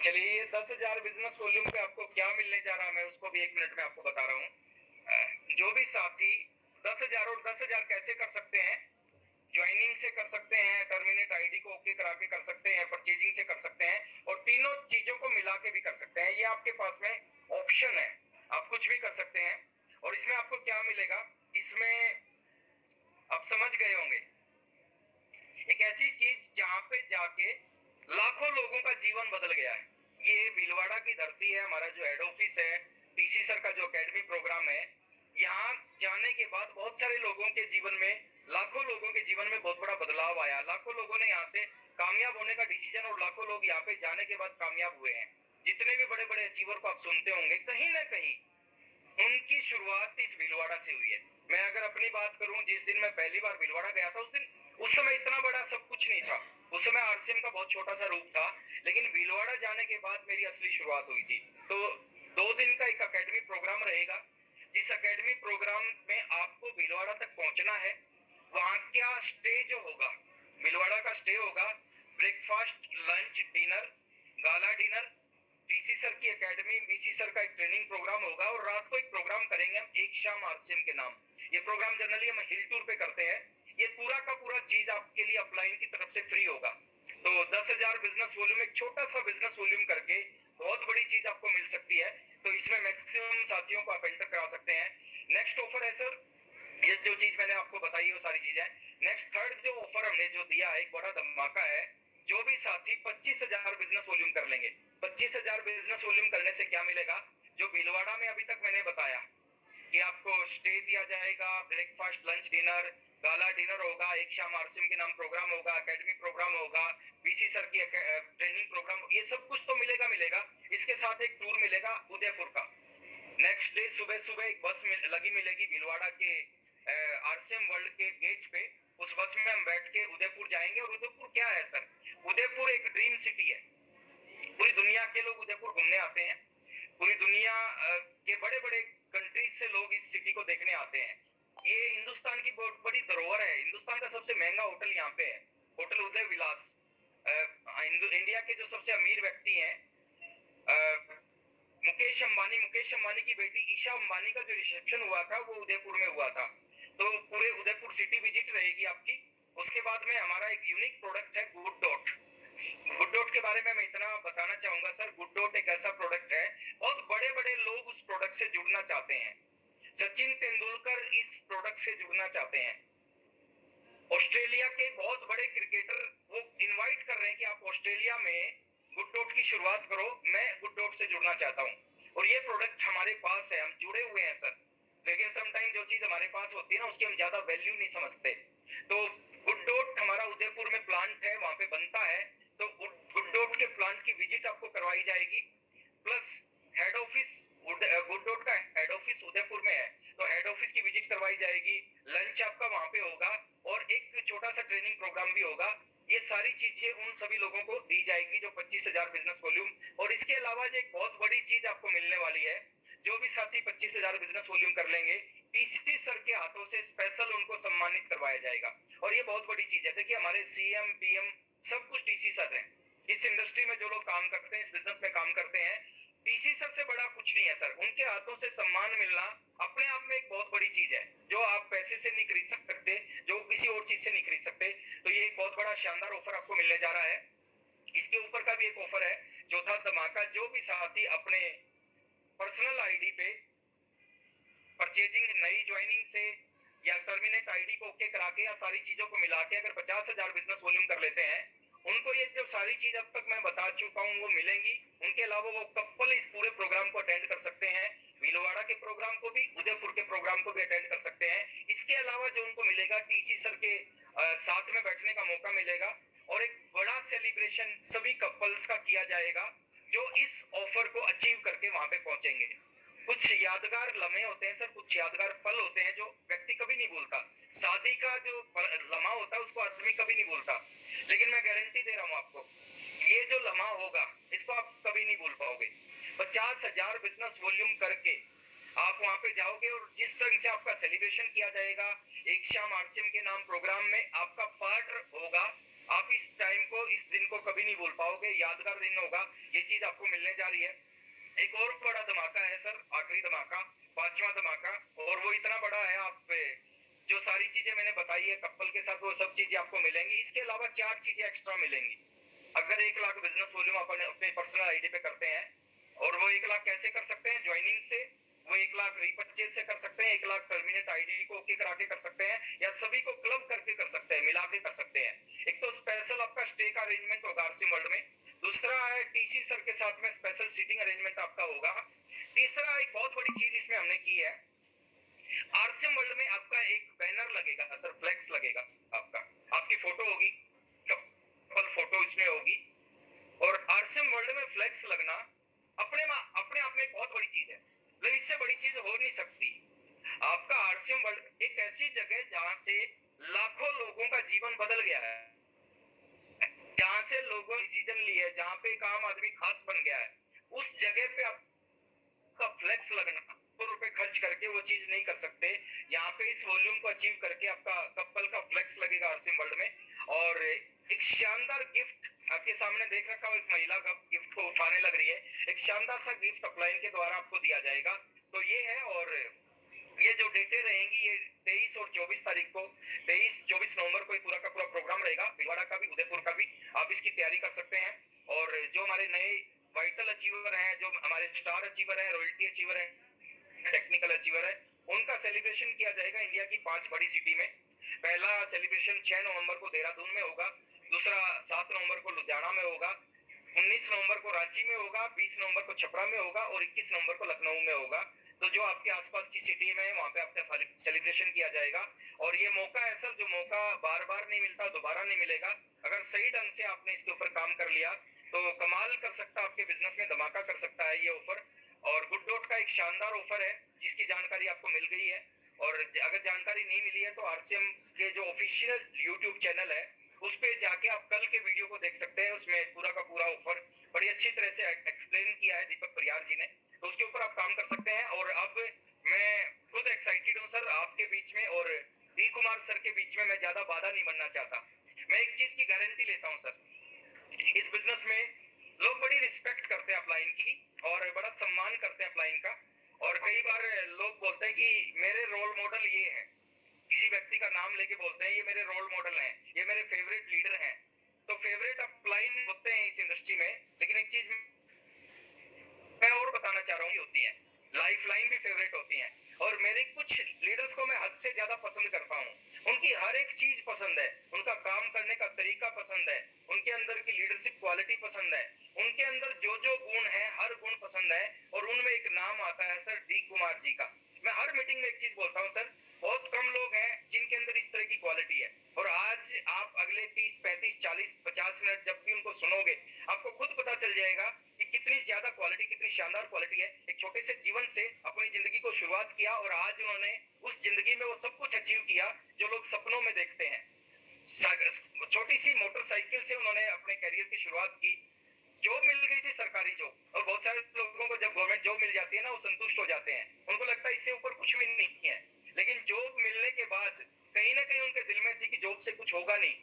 चलिए, ये 10,000 business volume पे आपको क्या मिलने जा रहा है, मैं उसको भी 1 मिनट में आपको बता रहा हूँ। जो भी साथी 10,000 और 10,000 कैसे कर सकते हैं, ज्वाइनिंग से कर सकते हैं, टर्मिनेट आईडी को ओके करा के कर सकते हैं, परचेजिंग से कर सकते हैं, और तीनों चीजों को मिला के भी कर सकते हैं। ये आपके पास में ऑप्शन है, आप कुछ भी कर सकते हैं। और इसमें आपको क्या मिलेगा, इसमें आप समझ गए होंगे, एक ऐसी चीज जहां पे जाके लाखों लोगों का जीवन बदल गया है। ये भीलवाड़ा की धरती है, हमारा जो हेड ऑफिस है, टीसी सर का जो एकेडमी प्रोग्राम है, यहाँ जाने के बाद बहुत सारे लोगों के जीवन में, लाखों लोगों के जीवन में बहुत बड़ा बदलाव आया। लाखों लोगों ने यहाँ से कामयाब होने का डिसीजन, और लाखों लोग यहाँ पे जाने के बाद कामयाब हुए हैं। जितने भी बड़े बड़े अचीवर को आप सुनते होंगे, कहीं ना कहीं उनकी शुरुआत इस भीलवाड़ा से हुई है। मैं अगर अपनी बात करूं, जिस दिन मैं पहली बार भीलवाड़ा गया था, उस समय इतना बड़ा सब कुछ नहीं था। उस समय आरसीएम का बहुत छोटा सा रूप था, लेकिन भीलवाड़ा जाने के बाद मेरी असली शुरुआत हुई थी। तो 2 दिन का एक एकेडमी प्रोग्राम रहेगा, जिस एकेडमी प्रोग्राम में आपको भीलवाड़ा तक पहुंचना है। वहां क्या स्टे जो होगा, भीलवाड़ा का स्टे होगा, breakfast, lunch, dinner, gala dinner, TC sir की एकेडमी, बीसी सर का एक ट्रेनिंग प्रोग्राम होगा, और रात को एक प्रोग्राम करेंगे हम, एक शाम आरसीएम के नाम। ये प्रोग्राम जनरली हम हिल टूर पे करते हैं। ये पूरा का पूरा चीज आपके लिए अपलाइन की तरफ से फ्री होगा। तो 10,000 बिजनेस वॉल्यूम, एक छोटा सा बिजनेस वॉल्यूम करके बहुत बड़ी चीज आपको मिल सकती है। तो इसमें मैक्सिमम साथियों को आप एंटर करा सकते हैं। नेक्स्ट ऑफर है सर, ये जो चीज मैंने आपको बताई है वो सारी चीजें। नेक्स्ट थर्ड जो ऑफर हमने जो दिया है, एक बड़ा धमाका है। जो भी साथी 25,000 बिजनेस वॉल्यूम कर लेंगे, 25,000 बिजनेस वॉल्यूम करने से क्या मिलेगा, जो भीलवाड़ा में अभी तक मैंने बताया कि आपको स्टे दिया जाएगा, breakfast, lunch, dinner, gala dinner होगा, एक शाम आरसीएम के नाम प्रोग्राम होगा, एकेडमी प्रोग्राम होगा, बीसी सर की ट्रेनिंग प्रोग्राम, ये सब कुछ तो मिलेगा। इसके साथ एक टूर मिलेगा उदयपुर का। नेक्स्ट डे सुबह सुबह एक बस लगी मिलेगी भीलवाड़ा के आरसीएम वर्ल्ड के गेट पे। उस बस में हम बैठ के उदयपुर जाएंगे। और उदयपुर क्या है सर, उदयपुर एक ड्रीम सिटी है। पूरी दुनिया के लोग उदयपुर घूमने आते हैं। पूरी दुनिया के बड़े बड़े कंट्रीज से लोग इस सिटी को देखने आते हैं। ये हिंदुस्तान की बहुत बड़ी धरोहर है। हिंदुस्तान का सबसे महंगा होटल यहाँ पे है, होटल उदय विलास। इंडिया के जो सबसे अमीर व्यक्ति हैं, मुकेश अंबानी की बेटी ईशा अंबानी का जो रिसेप्शन हुआ था वो उदयपुर में हुआ था। तो पूरे उदयपुर सिटी विजिट रहेगी आपकी। उसके बाद में हमारा एक यूनिक प्रोडक्ट है गुड डॉट। गुड डॉट के बारे में मैं इतना बताना चाहूंगा सर, गुड डॉट एक ऐसा प्रोडक्ट है, बहुत बड़े बड़े लोग उस प्रोडक्ट से जुड़ना चाहते हैं। सचिन तेंदुलकर इस प्रोडक्ट से जुड़ना चाहते हैं। ऑस्ट्रेलिया के बहुत बड़े क्रिकेटर वो इनवाइट कर रहे हैं कि आप ऑस्ट्रेलिया में गुड डॉट की शुरुआत करो, मैं गुड डॉट से जुड़ना चाहता हूं। और ये प्रोडक्ट हमारे पास है, हम जुड़े हुए हैं सर। लेकिन समटाइम जो चीज हमारे पास होती है ना, उसकी हम ज्यादा वैल्यू नहीं समझते। तो गुड डॉट हमारा उदयपुर में प्लांट है, वहां पे बनता है। तो गुड डॉट के प्लांट की विजिट आपको करवाई जाएगी। Plus head office, good dot का हेड ऑफिस उदयपुर में है, तो हेड ऑफिस की विजिट करवाई जाएगी। लंच आपका वहां पे होगा, और एक छोटा सा ट्रेनिंग प्रोग्राम भी होगा। ये सारी चीजें उन सभी लोगों को दी जाएगी जो 25,000 बिजनेस वॉल्यूम। और इसके अलावा जो एक बहुत बड़ी चीज आपको मिलने वाली है, जो भी साथी 25,000 बिजनेस वॉल्यूम कर लेंगे, टीसी सर के हाथों से स्पेशल उनको सम्मानित करवाया जाएगा। और ये बहुत बड़ी चीज है। देखिए, हमारे सीएम, पीएम सब कुछ टीसी सर हैं। इस इंडस्ट्री में जो लोग काम करते हैं, इस बिजनेस में काम करते हैं, टीसी सर से बड़ा कुछ नहीं है सर। उनके हाथों से सम्मान मिलना अपने आप में एक बहुत बड़ी चीज है, जो आप पैसे से नहीं खरीद सकते, जो किसी और चीज से नहीं खरीद सकते। तो ये एक बहुत बड़ा शानदार ऑफर आपको मिलने जा रहा है। इसके ऊपर का भी एक ऑफर है, चौथा धमाका। जो भी साथी अपने पर्सनल आईडी पे परचेजिंग, नई ज्वाइनिंग से या टर्मिनेट आईडी को ओके करा के या सारी चीजों को मिला के अगर 50,000 बिजनेस वॉल्यूम कर लेते हैं, उनको ये जो सारी चीज अब तक मैं बता चुका हूँ वो मिलेंगी। उनके अलावा वो कपल इस पूरे प्रोग्राम को अटेंड कर सकते हैं, भीलवाड़ा के प्रोग्राम को भी, उदयपुर के प्रोग्राम को भी अटेंड कर सकते हैं। इसके अलावा जो उनको मिलेगा, टीसी सर के साथ में बैठने का मौका मिलेगा, और एक बड़ा सेलिब्रेशन सभी कपल्स का किया जाएगा जो इस ऑफर को अचीव करके वहां पे पहुंचेंगे। कुछ यादगार लम्हे होते हैं सर, कुछ यादगार पल होते हैं जो व्यक्ति कभी नहीं भूलता। शादी का जो लम्हा होता है उसको आदमी कभी नहीं भूलता, लेकिन मैं गारंटी दे रहा हूं आपको, ये जो लम्हा होगा इसको आप कभी नहीं भूल पाओगे। 50,000 बिजनेस वॉल्यूम करके आप वहां पे जाओगे, और जिस तरह से आपका सेलिब्रेशन किया जाएगा, एक शाम आरसीएम के नाम प्रोग्राम में आपका पार्ट होगा, आप इस टाइम को, इस दिन को कभी नहीं भूल पाओगे, यादगार दिन होगा। ये चीज आपको मिलने जा रही है। एक और बड़ा धमाका है सर, आखिरी धमाका, पांचवा धमाका, और वो इतना बड़ा है, आप जो सारी चीजें मैंने बताई है कपल के साथ, वो सब चीजें आपको मिलेंगी। इसके अलावा 4 चीजें एक्स्ट्रा मिलेंगी। अगर 1 लाख बिजनेस वॉल्यूम अपन अपने पर्सनल आईडी पे करते हैं, और वो 1 लाख कैसे कर सकते हैं? ज्वाइनिंग से। वो 1 लाख रीपरचेज से कर सकते हैं, 1 लाख टर्मिनेट आईडी को ओके करा के कर सकते हैं, या सभी को क्लब करके कर सकते हैं, मिला के कर सकते हैं। एक तो स्पेशल आपका स्टे का अरेंजमेंट होगा आरसीएम वर्ल्ड में। दूसरा है टीसी सर के साथ में स्पेशल सीटिंग अरेंजमेंट आपका होगा। तीसरा एक बहुत बड़ी चीज इसमें हमने की है, आरसीएम वर्ल्ड में आपका एक बैनर लगेगा सर, फ्लेक्स लगेगा आपका, आपकी फोटो होगी, कपल फोटो इसमें होगी। और आरसीएम वर्ल्ड में फ्लेक्स लगना अपने आप में एक बहुत बड़ी चीज है, लेकिन इससे बड़ी चीज हो नहीं सकती। आपका आरसीएम वर्ल्ड एक ऐसी जगह जहां से लाखों लोगों का जीवन बदल गया है, जहां से लोगों ने डिसीजन लिए है, जहां पे एक आम आदमी खास बन गया है, उस जगह पे आपका फ्लेक्स लगना, ₹100 खर्च करके वो चीज नहीं कर सकते। यहाँ पे इस वॉल्यूम को अचीव करके आपका कपल का फ्लेक्स लगेगा आरसीएम वर्ल्ड में। और एक शानदार गिफ्ट आपके सामने देख रखा हो, एक महिला का गिफ्ट को उठाने लग रही है, एक शानदार सा गिफ्ट अपलाइन के द्वारा आपको दिया जाएगा। तो ये है, और ये जो डेटें रहेंगी, ये 23 और 24 तारीख को, 23-24 नवंबर को पूरा का पूरा प्रोग्राम रहेगा, भिलवाड़ा का भी, उदयपुर का भी। आप इसकी तैयारी कर सकते हैं। और जो हमारे नए वाइटल अचीवर हैं, जो हमारे स्टार अचीवर हैं, रॉयल्टी अचीवर हैं, टेक्निकल अचीवर है, उनका सेलिब्रेशन किया जाएगा इंडिया की 5 बड़ी सिटी में। पहला सेलिब्रेशन 6 नवंबर को देहरादून में होगा, दूसरा 7 नवंबर को लुधियाना में होगा, 19 नवंबर को रांची में होगा, 20 नवंबर को छपरा में होगा, और 21 नवंबर को लखनऊ में होगा। तो जो आपके आसपास की सिटी में है, वहां पे आपका सेलिब्रेशन किया जाएगा। और ये मौका है सर, जो मौका बार बार नहीं मिलता, दोबारा नहीं मिलेगा। अगर सही ढंग से आपने इसके ऊपर काम कर लिया तो कमाल कर सकता है, आपके बिजनेस में धमाका कर सकता है ये ऑफर। और गुड डॉट का एक शानदार ऑफर है, जिसकी जानकारी आपको मिल गई है। और अगर जानकारी नहीं मिली है तो आरसीएम के जो ऑफिशियल यूट्यूब चैनल है, उस पे जाके आप कल के वीडियो को देख सकते हैं। उसमें पूरा का पूरा ऑफर बड़ी अच्छी तरह से एक्सप्लेन किया है दीपक परियार जी ने, तो उसके ऊपर आप काम कर सकते हैं। और अब मैं खुद एक्साइटेड हूँ सर आपके बीच में, और डी कुमार सर के बीच में मैं ज्यादा बाधा नहीं बनना चाहता। मैं एक चीज की गारंटी लेता हूँ सर, इस बिजनेस में लोग बड़ी रिस्पेक्ट करते हैं अपलाइन की, और बड़ा सम्मान करते हैं अपलाइन का। और कई बार लोग बोलते हैं कि मेरे रोल मॉडल ये है, किसी व्यक्ति का नाम लेके बोलते हैं ये मेरे रोल मॉडल हैं, ये मेरे फेवरेट लीडर हैं। तो फेवरेट अपलाइन होते हैं इस इंडस्ट्री में, लेकिन एक चीज मैं और बताना चाह रहा हूँ, होती है लाइफ लाइन भी फेवरेट होती हैं। और मेरे कुछ लीडर्स को मैं हद से ज्यादा पसंद करता हूँ, उनकी हर एक चीज पसंद है, उनका काम करने का तरीका पसंद है, उनके अंदर की लीडरशिप क्वालिटी पसंद है, उनके अंदर जो जो गुण है हर गुण पसंद है। और उनमें एक नाम आता है सर डी कुमार जी का। मैं हर मीटिंग में एक चीज बोलता हूँ सर, बहुत कम लोग हैं जिनके अंदर इस तरह की क्वालिटी है। और आज आप अगले 30, 35, 40, 50 मिनट जब भी उनको सुनोगे, आपको खुद पता चल जाएगा कि कितनी ज्यादा क्वालिटी, कितनी शानदार क्वालिटी है। एक छोटे से जीवन से अपनी जिंदगी को शुरुआत किया, और आज उन्होंने उस जिंदगी में वो सब कुछ अचीव किया जो लोग सपनों में देखते हैं। छोटी सी मोटरसाइकिल से उन्होंने अपने करियर की शुरुआत की, जॉब मिल गई थी, सरकारी जॉब। और बहुत सारे लोगों को जब गवर्नमेंट जॉब मिल जाती है ना, वो संतुष्ट हो जाते हैं, उनको लगता है इससे ऊपर कुछ भी नहीं है। लेकिन जॉब मिलने के बाद कहीं ना कहीं उनके दिल में थी कि जॉब से कुछ होगा नहीं,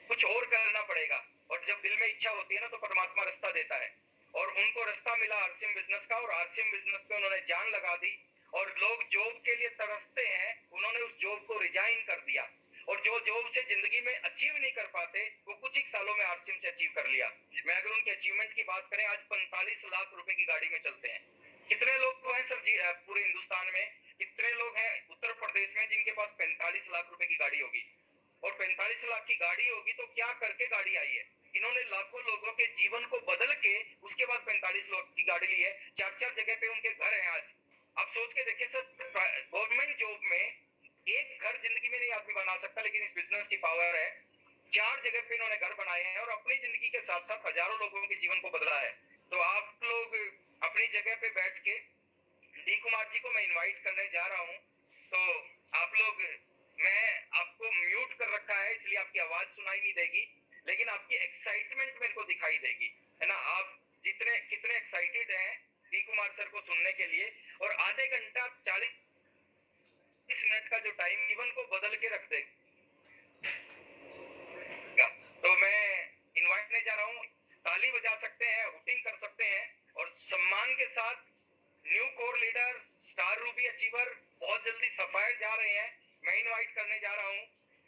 कुछ और करना पड़ेगा। और जब दिल में इच्छा होती है ना, तो परमात्मा रास्ता देता है। और उनको रास्ता मिला आरसीएम बिजनेस का, और आरसीएम बिजनेस पे उन्होंने जान लगा दी। और लोग जॉब के लिए तरसते हैं, उन्होंने उस जॉब को रिजाइन कर दिया। और जो जॉब से जिंदगी में अचीव नहीं कर पाते, वो कुछ ही सालों में आरसीएम से अचीव कर लिया। मैं अगर उनके अचीवमेंट की बात करें, आज 45 लाख रुपए की गाड़ी में चलते हैं। कितने लोग हैं सर जी पूरे हिंदुस्तान में, कितने लोग हैं उत्तर प्रदेश में जिनके पास 45 लाख रुपए की गाड़ी होगी? और 45 लाख की गाड़ी होगी तो क्या करके गाड़ी आई है? इन्होंने लाखों लोगों के जीवन को बदल के उसके बाद 45 लाख की गाड़ी ली है। 4-4 जगह पे उनके घर हैं आज। आप सोच के देखिए सर, गवर्नमेंट जॉब में एक घर जिंदगी में नहीं आदमी बना सकता, लेकिन इस बिजनेस की पावर है, 4 जगह पे इन्होंने घर बनाए हैं, और अपनी जिंदगी के साथ साथ हजारों लोगों के जीवन को बदला है। तो आप लोग अपनी जगह पे बैठ के, डी कुमार जी को मैं इनवाइट करने जा रहा हूँ, तो आप लोग, मैं आपको म्यूट कर रखा है इसलिए आपकी आवाज सुनाई नहीं देगी, लेकिन आपकी एक्साइटमेंट मेरे को दिखाई देगी, है ना? आप जितने कितने एक्साइटेड हैं डी कुमार सर को सुनने के लिए। और आधे घंटा 40 मिनट का जो टाइम जीवन को बदल के रख देगा। तो मैं इनवाइट नहीं जा रहा हूँ, ताली बजा सकते हैं, हुटिंग कर सकते हैं और सम्मान के साथ new core leader star Ruby achiever बहुत जल्दी सफायर जा रहे हैं। मैं इनवाइट करने जा रहा हूँ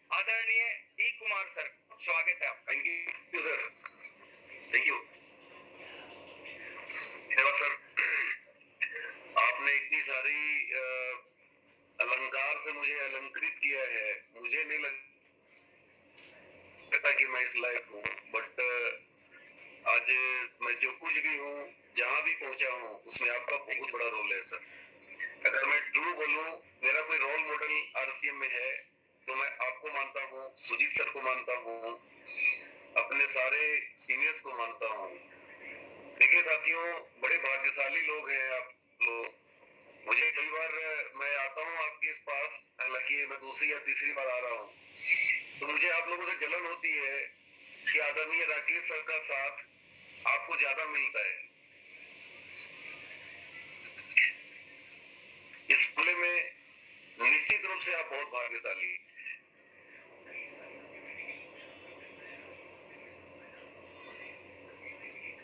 आदरणीय डी कुमार सर, स्वागत है आपका। Thank you sir, thank you sir. आपने इतनी सारी अलंकार से मुझे अलंकृत किया है, मुझे नहीं लगता कि मैं इस लायक हूँ, बट आज मैं जो कुछ भी हूँ, जहाँ भी पहुंचा हूँ, उसमें आपका बहुत बड़ा रोल है सर। अगर मैं ट्रू बोलूं, मेरा कोई रोल मॉडल आरसीएम में है तो मैं आपको मानता हूँ, सुजीत सर को मानता हूँ, अपने सारे सीनियर्स को मानता हूँ। देखिए साथियों, बड़े भाग्यशाली लोग हैं आप लोग। मुझे कई बार मैं आता हूँ आपके पास, हालांकि मैं दूसरी या तीसरी बार आ रहा हूँ, तो मुझे आप लोगों से जलन होती है कि आदरणीय राकेश सर का साथ आपको ज्यादा मिलता है। इस मामले में निश्चित रूप से आप बहुत भाग्यशाली,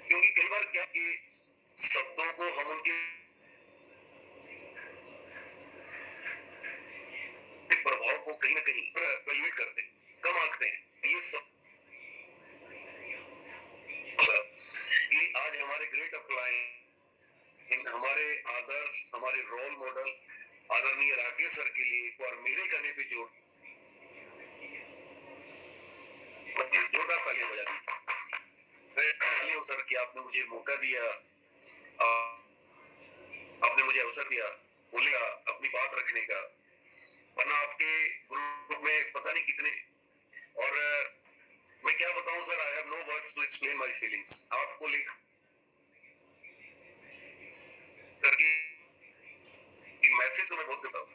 क्योंकि कई बार क्या कि शब्दों को हम उनके प्रभाव को कहीं ना कहीं वैल्यूएट करते हैं, कम आंकते हैं। ये सब कि आज हमारे ग्रेट अपलाइन, हमारे आदर्श, हमारे रोल मॉडल आदरणीय राकेश सर के लिए एक बार मेरे कहने पे जोरदार तालियां बजा दी सर कि आपने मुझे मौका दिया, आपने मुझे अवसर दिया बोलेगा अपनी बात रखने का, वरना आपके ग्रुप में पता नहीं कितने, और मैं क्या बताऊं sir, I have no words to explain my feelings. आपको लिख करके मैसेज तो मैं बहुत करता हूँ।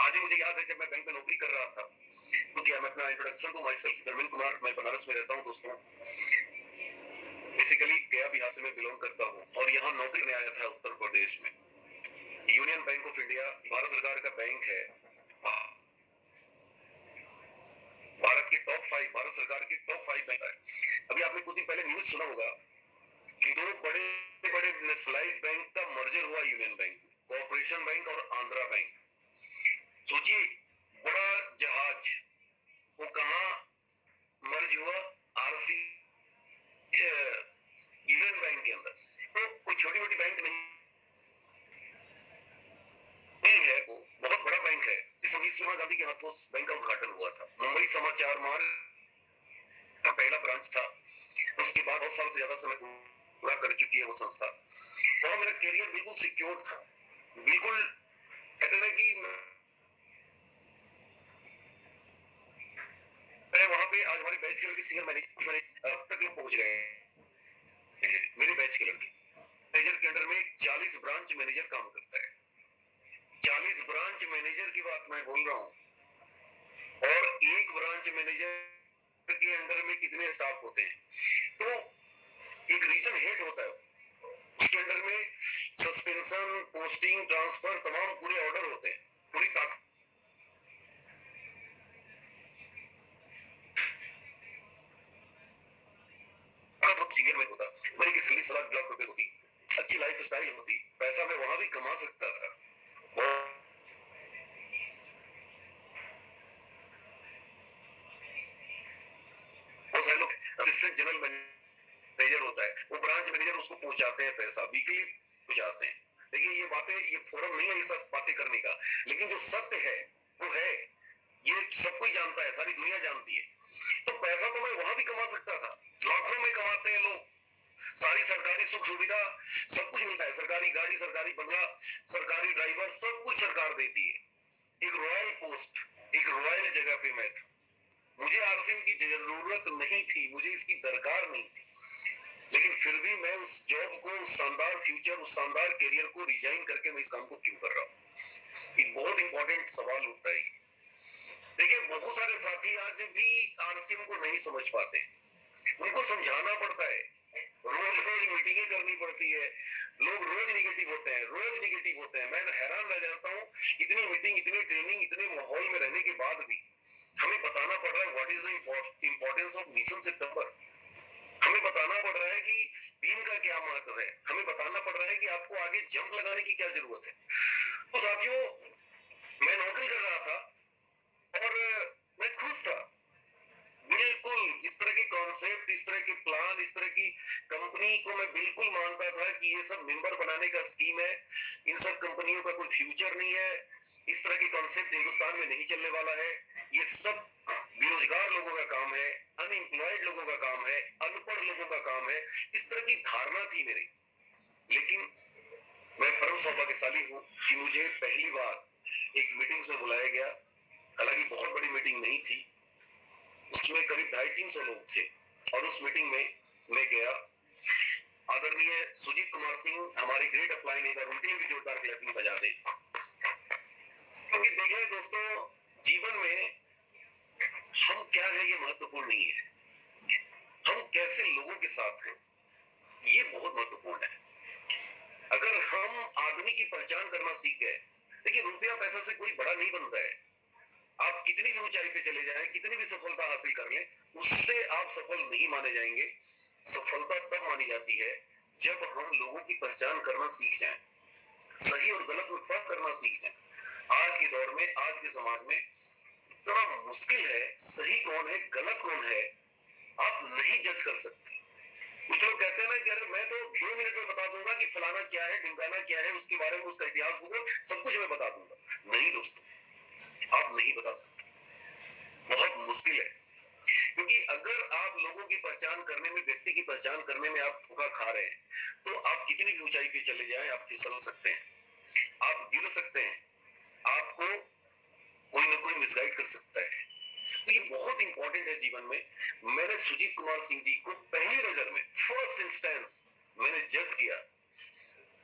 आज ही मुझे याद है जब मैं बैंक में नौकरी कर रहा था, तो क्या मैं अपना introduction to myself, Dharmendra Kumar, मैं बनारस में रहता हूँ दोस्तों, बेसिकली गया बिहार से मैं बिलोंग करता हूँ, और यहाँ नौकरी में आया था उत्तर प्रदेश में। Union bank of India Bharat सरकार का बैंक है, भारत के टॉप 5, भारत सरकार के टॉप 5 बैंक है। अभी आपने कुछ दिन पहले न्यूज सुना होगा कि दो बड़े बड़े नेशनलाइज्ड बैंक का मर्जर हुआ, यूनियन बैंक, कोऑपरेशन बैंक और आंध्रा बैंक। सोचिए, बड़ा जहाज वो कहाँ मर्ज हुआ, आरसी यूनियन बैंक के अंदर। तो कोई छोटी मोटी बैंक नहीं है, वो बहुत बड़ा बैंक है। इस समय सोनिया गांधी के हाथों उस बैंक का उद्घाटन हुआ था। मुंबई समाचार मार्ग का पहला ब्रांच था, उसके बाद बहुत साल से ज्यादा समय पूरा कर चुकी है वो संस्था, और मेरा करियर बिल्कुल सिक्योर था, बिल्कुल कहते हैं कि मैं वहां पे, आज हमारे बैच के लड़के सीनियर मैनेजर तक लोग पहुंच गए हैं, मेरे बैच के लड़के। मैनेजर के अंडर में 40 ब्रांच मैनेजर काम करता है, 40 ब्रांच मैनेजर की बात मैं बोल रहा हूँ, और एक ब्रांच मैनेजर के अंडर में कितने स्टाफ होते हैं, तो एक रीजन हेड होता है, उसके अंडर में सस्पेंशन, पोस्टिंग, ट्रांसफर, तमाम पूरे ऑर्डर होते हैं, पूरी ताकत सीनियर में होता। मेरी की सैलरी 7 लाख रुपए होती, अच्छी लाइफ स्टाइल होती, पैसा मैं वहां भी कमा सकता था। बहुत सारे लोग असिस्टेंट जनरल मैनेजर होता है, वो ब्रांच मैनेजर उसको पहुंचाते हैं पैसा, वीकली पहुंचाते हैं। देखिए ये बातें, ये फोरम नहीं है ये सब बातें करने का, लेकिन जो सत्य है वो है, ये सब कोई जानता है, सारी दुनिया जानती है। तो पैसा तो मैं वहां भी कमा सकता था, लाखों में कमाते हैं लोग, सारी सरकारी सुख सुविधा सब कुछ मिलता है, सरकारी गाड़ी, सरकारी बंगला, सरकारी ड्राइवर, सब कुछ सरकार देती है। एक रॉयल पोस्ट, एक रॉयल जगह पे मैं था, मुझे आरसीएम की जरूरत नहीं थी, मुझे इसकी दरकार नहीं थी, लेकिन फिर भी मैं उस जॉब को, उस शानदार फ्यूचर, उस शानदार करियर को रिजाइन करके मैं इस काम को क्यों कर रहा हूँ। एक बहुत इंपॉर्टेंट सवाल उठता है। देखिए बहुत सारे साथी आज भी आरसीएम को नहीं समझ पाते, उनको समझाना पड़ता है रोज रोज मीटिंगें करनी पड़ती है, लोग रोज निगेटिव होते हैं। मैं हैरान रह जाता हूँ, इतनी मीटिंग, इतनी ट्रेनिंग, इतने माहौल में रहने के बाद भी हमें बताना पड़ रहा है what is the importance of mission September. हमें बताना पड़ रहा है कि टीम का क्या महत्व है, हमें बताना पड़ रहा है कि आपको आगे जंप लगाने की क्या जरूरत है। तो साथियों, मैं नौकरी कर रहा था और मैं खुश था, बिल्कुल इस तरह के कॉन्सेप्ट, इस तरह के प्लान, इस तरह की कंपनी को मैं बिल्कुल मानता था कि ये सब मेंबर बनाने का स्कीम है, इन सब कंपनियों का कोई फ्यूचर नहीं है, इस तरह के कॉन्सेप्ट हिंदुस्तान में नहीं चलने वाला है, ये सब बेरोजगार लोगों का काम है, अनएम्प्लॉयड लोगों का काम है, अनपढ़ लोगों का काम है, इस तरह की धारणा थी मेरी। लेकिन मैं परम सौभाग्यशाली हूं कि मुझे पहली बार एक मीटिंग में बुलाया गया। हालांकि बहुत बड़ी मीटिंग नहीं थी, उसमें करीब 250-300 लोग थे और उस मीटिंग में मैं गया। आदरणीय सुजीत कुमार सिंह, हमारे ग्रेट अपलाइन, एक बार उनके भी जोरदार क्लैपिंग बजा दे। क्योंकि देखिए दोस्तों, जीवन में हम क्या है ये महत्वपूर्ण नहीं है, हम कैसे लोगों के साथ हैं ये बहुत महत्वपूर्ण है। अगर हम आदमी की पहचान करना सीख गए, देखिए रुपया पैसा से कोई बड़ा नहीं बनता है। आप कितनी भी ऊंचाई पे चले जाएं, कितनी भी सफलता हासिल कर लें, उससे आप सफल नहीं माने जाएंगे। सफलता तब मानी जाती है जब हम लोगों की पहचान करना सीख जाएं, सही और गलत में फर्क करना सीख जाएं। आज के दौर में, आज के समाज में इतना मुश्किल है, सही कौन है गलत कौन है आप नहीं जज कर सकते। कुछ लोग कहते हैं ना कि अरे मैं तो 2 मिनट में बता दूंगा कि फलाना क्या है, ढिमकाना क्या है, उसके बारे में, उसका इतिहास भूगोल सब कुछ मैं बता दूंगा। नहीं दोस्तों, आप नहीं बता सकते, बहुत मुश्किल है। क्योंकि अगर आप लोगों की पहचान करने में, व्यक्ति की पहचान करने में आप धोखा खा रहे हैं, तो आप कितनी भी ऊंचाई पे चले जाएं, आप फिसल सकते हैं, आप गिर सकते हैं, आपको कोई ना कोई मिसगाइड कर सकता है। तो ये बहुत इंपॉर्टेंट है जीवन में। मैंने सुजीत कुमार सिंह जी को पहली नजर में, फर्स्ट इंस्टेंस, मैंने जज किया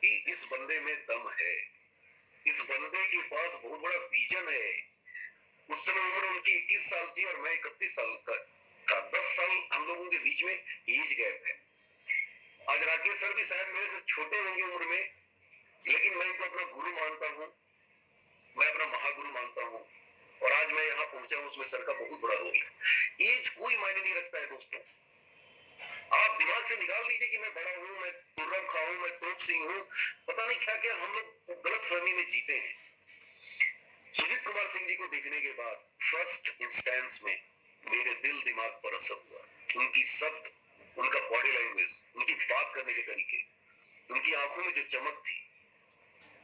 कि इस बंदे में दम है, इस बंदे के पास बहुत बड़ा विजन है। उस समय उम्र उनकी 21 साल थी और मैं 31 साल का था। 10 साल हम लोगों के बीच में एज गैप है। आज राकेश सर भी शायद मेरे से छोटे होंगे उम्र में, लेकिन मैं इनको अपना गुरु मानता हूँ, मैं अपना महागुरु मानता हूँ, और आज मैं यहाँ पहुंचा हूँ, उसमें सर का बहुत बड़ा रोल है। एज कोई मायने नहीं रखता है दोस्तों। आप दिमाग से निकाल दीजिए कि मैं बड़ा हूँ, मैं तुर्रम खां हूँ, मैं तोप सिंह हूँ, पता नहीं क्या क्या हम लोग गलत फहमी में जीते हैं। सुजीत कुमार सिंह जी को देखने के बाद फर्स्ट इंस्टेंस में मेरे दिल दिमाग पर असर हुआ। उनकी शब्द, उनका बॉडी लैंग्वेज, उनकी बात करने के तरीके, उनकी आंखों में जो चमक थी,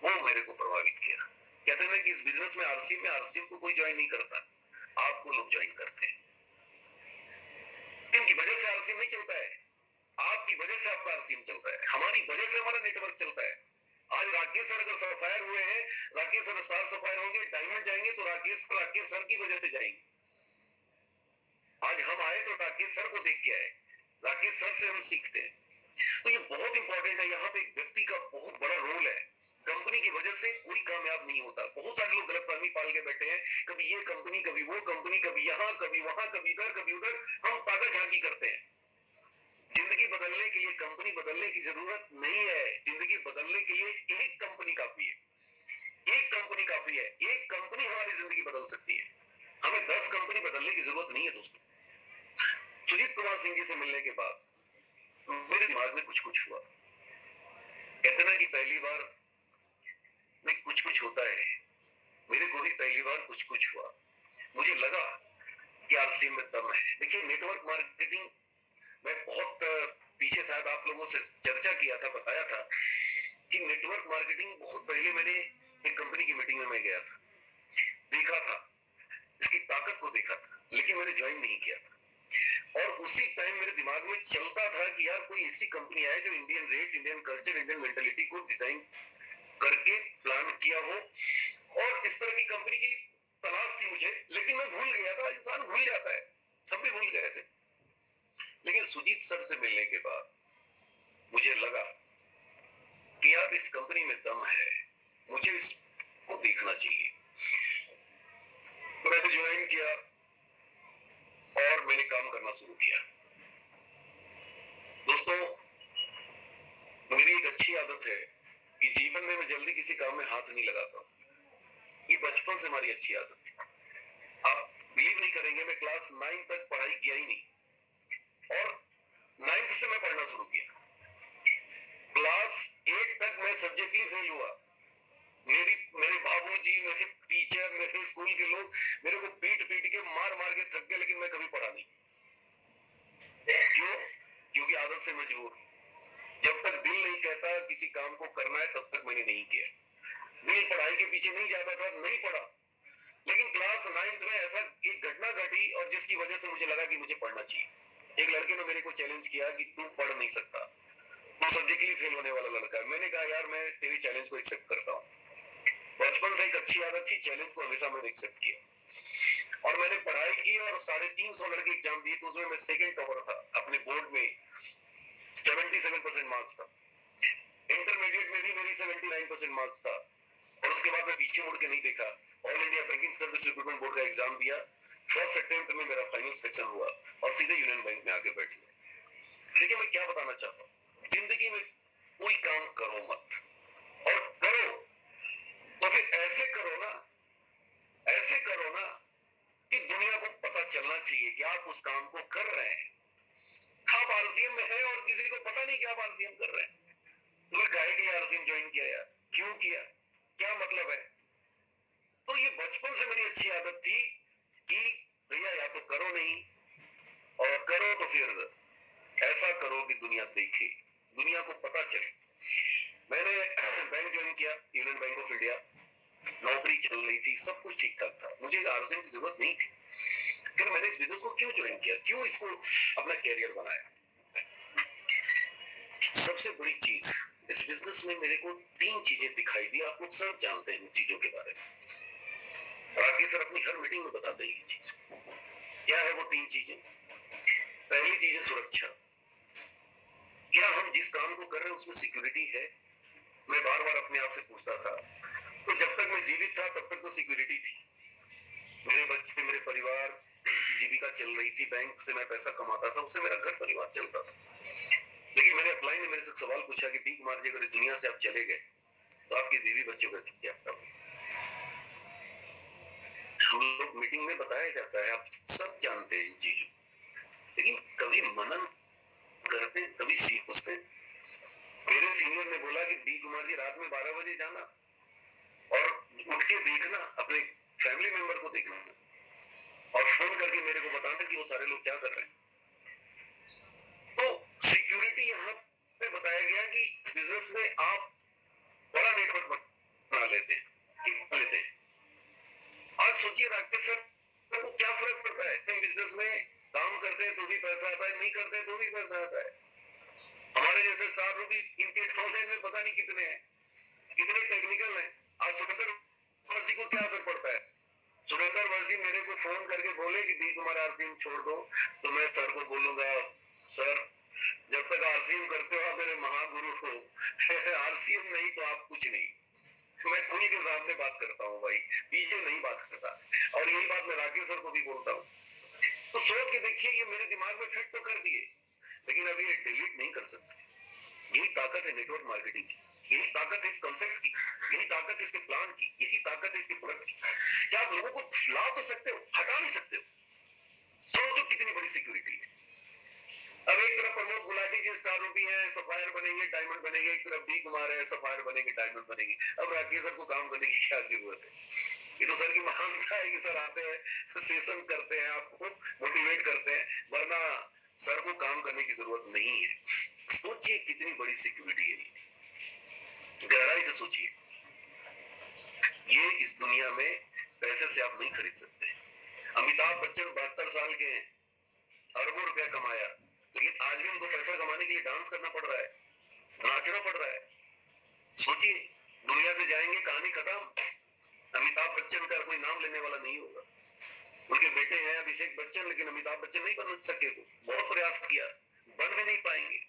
वो मेरे को प्रभावित किया। कहते हैं कि इस बिजनेस में, आरसीएम को कोई ज्वाइन नहीं करता, आपको लोग ज्वाइन करते हैं। इनकी वजह से आरसीएम नहीं चलता है, आपकी वजह से आपका आरसीएम चलता है, हमारी वजह से हमारा नेटवर्क चलता है। आज राकेश सर अगर सफायर हुए हैं, राकेश सर स्टार सफायर होंगे, डायमंड जाएंगे तो राकेश सर की वजह से जाएंगे। आज हम आए तो राकेश सर को देख के आए, राकेश सर से हम सीखते हैं। तो ये बहुत इंपॉर्टेंट है। यहाँ पे एक व्यक्ति का बहुत बड़ा रोल है। कंपनी की वजह से कोई कामयाब नहीं होता। बहुत सारे लोग गलतफहमी पाल के बैठे हैं, कभी ये कंपनी, कभी वो कंपनी, कभी यहाँ, कभी वहां, कभी इधर, कभी उधर, हम ताकत झांकी करते हैं। जिंदगी बदलने के लिए कंपनी बदलने की जरूरत नहीं है। जिंदगी बदलने के लिए एक कंपनी काफी है, एक कंपनी काफी है। एक कंपनी हमारी जिंदगी बदल सकती है, हमें 10 कंपनी बदलने की जरूरत नहीं है दोस्तों। सुजीत कुमार सिंह जी से मिलने के बाद मेरे दिमाग में कुछ कुछ हुआ। कहते ना कि पहली बार में कुछ कुछ होता है, मेरे को भी पहली बार कुछ कुछ हुआ। मुझे लगा कि आरसीएम में दम है। देखिए नेटवर्क मार्केटिंग मैं बहुत पीछे शायद आप लोगों से चर्चा किया था, बताया था कि नेटवर्क मार्केटिंग बहुत पहले मैंने एक कंपनी की मीटिंग में मैं गया था, देखा था, इसकी ताकत को देखा था, लेकिन मैंने ज्वाइन नहीं किया था। और उसी टाइम मेरे दिमाग में चलता था कि यार कोई ऐसी कंपनी आए जो Indian rate, Indian culture, Indian mentality को डिजाइन करके प्लान किया हो, और इस तरह की कंपनी की तलाश थी मुझे। लेकिन मैं भूल गया था, इंसान भूल जाता है, हम भी भूल गए थे। लेकिन सुजीत सर से मिलने के बाद मुझे लगा कि यार इस कंपनी में दम है, मुझे इसको देखना चाहिए। मैंने ज्वाइन किया और मैंने काम करना शुरू किया। दोस्तों आदत है कि जीवन में मैं जल्दी किसी काम में हाथ नहीं लगाता हूँ। ये बचपन से हमारी अच्छी आदत थी। आप बिलीव नहीं करेंगे, मैं क्लास 9 तक पढ़ाई किया ही नहीं और 9th से मैं पढ़ना शुरू किया। क्लास 8 तक मैं सब्जेक्टली फेल हुआ। मेरे बाबूजी, मेरे टीचर, मेरे स्कूल के लोग मेरे को पीट पीट के मार मार के थक गए, लेकिन मैं कभी पढ़ा नहीं। क्यों? क्योंकि आदत से मजबूर। जब तक दिल नहीं कहता किसी काम को करना है तब तक मैंने नहीं किया। दिल पढ़ाई के पीछे नहीं जाता था, नहीं पढ़ा। लेकिन क्लास 9th में ऐसा एक घटना घटी और जिसकी वजह से मुझे लगा कि मुझे पढ़ना चाहिए। एक लड़के ने मेरे को चैलेंज किया कि तू पढ़ नहीं सकता, तू सब्जेक्टली फेल होने वाला लड़का है। मैंने कहा यार मैं तेरी चैलेंज को एक्सेप्ट करता हूँ। बचपन से एक अच्छी आदत थी, चैलेंज को हमेशा मैंने एक्सेप्ट किया और मैंने पढ़ाई की और 350 लड़के एग्जाम दिए तो उसमें मैं सेकंड टॉपर था। अपने बोर्ड में 77% मार्क्स था। इंटरमीडिएट में भी मेरी 79% मार्क्स था और उसके बाद मैं पीछे मुड़ के नहीं देखा। All India banking service recruitment board का एग्जाम दिया। फर्स्ट अटेम्प्ट में मेरा फाइनल सिलेक्शन हुआ और सीधे यूनियन बैंक में आके बैठ गया। देखिए मैं क्या बताना चाहता हूँ, जिंदगी में कोई काम करो मत, और करो तो फिर ऐसे करो ना कि दुनिया को पता चलना चाहिए कि आप उस काम को कर रहे हैं। आप आरसीएम में है और किसी को पता नहीं कि आप आरसीएम कर रहे हैं। तुम्हें काहे के लिए आरसीएम ज्वाइन किया यार, क्यों किया, क्या मतलब है? तो ये बचपन से मेरी अच्छी आदत थी कि भैया या तो करो नहीं, और करो तो फिर ऐसा करो कि दुनिया देखे, दुनिया को पता चले। मैंने बैंक ज्वाइन किया, यूनियन बैंक ऑफ इंडिया। नौकरी चल रही थी, सब कुछ ठीक ठाक था, मुझे आरसीएम की जरूरत नहीं थी। फिर मैंने इस बिजनेस को क्यों ज्वाइन किया, क्यों इसको अपना कैरियर बनाया? सबसे बड़ी चीज इस बिजनेस में मेरे को 3 चीजें दिखाई दी। आप लोग सब जानते हैं इन चीजों के बारे में, राकेश सर अपनी हर मीटिंग में बताते हैं ये चीज। क्या है वो 3 चीजें? पहली चीज है सुरक्षा। क्या हम जिस काम को कर रहे हैं उसमें सिक्योरिटी है? मैं बार बार अपने आप से पूछता था। तो जब तक मैं जीवित था तब तक तो सिक्योरिटी थी, मेरे बच्चे, मेरे परिवार, जीविका चल रही थी, बैंक से मैं पैसा कमाता था, उससे मेरा घर परिवार चलता था। लेकिन मेरे अपलाइन ने मेरे से सवाल पूछा कि डी कुमार जी अगर इस दुनिया से आप चले गए तो आपकी बीवी बच्चों का क्या? हम लोग मीटिंग में बताया जाता है, आप सब जानते हैं इन चीजों, लेकिन कभी मनन करते, कभी सीखते। मेरे सीनियर ने बोला कि डी कुमार जी रात में 12 बजे जाना और उठ के देखना, अपने फैमिली मेंबर को देखना और फोन करके मेरे को बताना कि वो सारे लोग क्या कर रहे हैं। तो सिक्योरिटी यहाँ पे बताया गया कि बिजनेस में आप बड़ा नेटवर्क बना लेते हैं। आज सोचिए राकेश सर को क्या फर्क पड़ता है, हम बिजनेस में काम करते हैं तो भी पैसा आता है, नहीं करते हैं तो भी पैसा आता है। हमारे जैसे स्टार भी इनके ऑनलाइन में पता नहीं कितने हैं, कितने टेक्निकल हैं। आज सुरेंद्र वर्जी को क्या असर पड़ता है? सुरेंद्र वर्जी मेरे को फोन करके बोले कि डी कुमार आरसीएम छोड़ दो, तो मैं सर को बोलूंगा सर जब तक आरसीएम करते हो आप मेरे महागुरु हो, आरसीएम नहीं तो आप कुछ नहीं। मैं खुल के सामने बात करता हूँ भाई, पीछे नहीं बात करता, और यही बात मैं राकेश सर को भी बोलता हूँ। तो सोच के देखिए, ये मेरे दिमाग में फिट तो कर दिए, लेकिन अभी ये डिलीट नहीं कर सकते। यही ताकत है नेटवर्क मार्केटिंग की, यही ताकत है इस कंसेप्ट की, यही ताकत है इसके प्लान की, यही ताकत है इसके प्रोडक्ट की। क्या आप लोगों को ला तो सकते हो, हटा नहीं सकते हो। सोचो कितनी बड़ी सिक्योरिटी है। अब एक तरफ प्रमोद गुलाटी जी स्टार रूपी है, सफायर बनेंगे, डायमंड बनेंगे, एक तरफ डी कुमार है, सफायर बनेंगे, डायमंड बनेंगे। अब राकेश सर को काम करने की क्या जरूरत है? ये तो सर की महानता है कि सर आते हैं, सेशन करते हैं, आपको मोटिवेट करते हैं, वरना सर को काम करने की जरूरत नहीं है। सोचिए कितनी बड़ी सिक्योरिटी है, गहराई से सोचिए। ये इस दुनिया में पैसे से आप नहीं खरीद सकते। अमिताभ बच्चन 72 साल के हैं, अरबों रुपया कमाया, लेकिन आज भी उनको पैसा कमाने के लिए डांस करना पड़ रहा है, नाचना पड़ रहा है। सोचिए, दुनिया से जाएंगे, कहानी खत्म। अमिताभ बच्चन का कोई नाम लेने वाला नहीं होगा। उनके बेटे हैं अभिषेक बच्चन, लेकिन अमिताभ बच्चन नहीं बन सके, बहुत प्रयास किया, बन भी नहीं पाएंगे।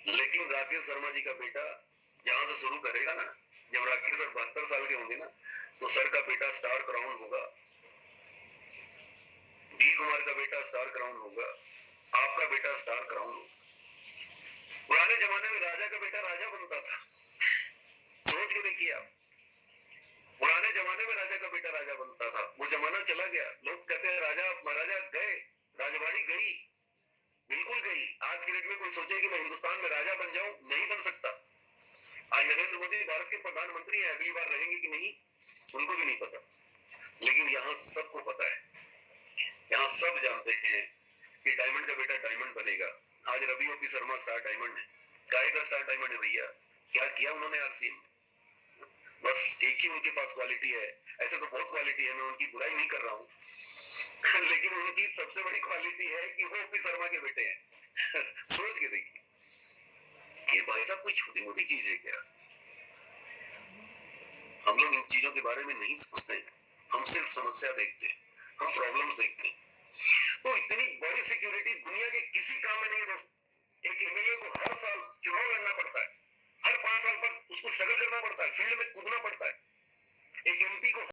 लेकिन राकेश शर्मा जी का बेटा जहां से शुरू करेगा ना, जब राकेश सर 72 साल के होंगे ना, तो सर का बेटा स्टार क्राउन होगा, डी कुमार का बेटा स्टार क्राउन होगा, आपका बेटा स्टार क्राउन होगा। पुराने जमाने में राजा का बेटा राजा बनता था, सोच के देखिए आप। पुराने जमाने में राजा का बेटा राजा बनता था, वो जमाना चला गया। लोग कहते हैं राजा महाराजा गए, राजवाड़ी गई, बिल्कुल गई। आज की डेट में कोई सोचे कि मैं हिंदुस्तान में राजा बन जाऊं, नहीं बन सकता। आज नरेंद्र मोदी भारत के प्रधानमंत्री हैं, अगली बार रहेंगे कि नहीं उनको भी नहीं पता, लेकिन यहाँ सबको पता है, यहाँ सब जानते हैं कि डायमंड का बेटा डायमंड बनेगा। आज Ravi OP Sharma star diamond है, गाय का स्टार डायमंड है भैया। क्या किया उन्होंने आरसीएम में? बस एक ही उनके पास क्वालिटी है, ऐसे तो बहुत क्वालिटी है, मैं उनकी बुराई नहीं कर रहा हूँ लेकिन उनकी सबसे बड़ी क्वालिटी है कि वो ओपी शर्मा के बेटे हैं सोच के देखिए, ये भाई साहब कोई छोटी मोटी चीज है क्या? हम लोग इन चीजों के बारे में नहीं सोचते, हम सिर्फ समस्या देखते हैं, हम प्रॉब्लम्स देखते हैं। तो इतनी बड़ी सिक्योरिटी दुनिया के किसी काम में नहीं दोस्त। एक एमएलए को हर साल चुनाव लड़ना पड़ता है, हर 5 साल पर उसको स्ट्रगल करना पड़ता है, फील्ड में कूदना पड़ता है। एक एमपी को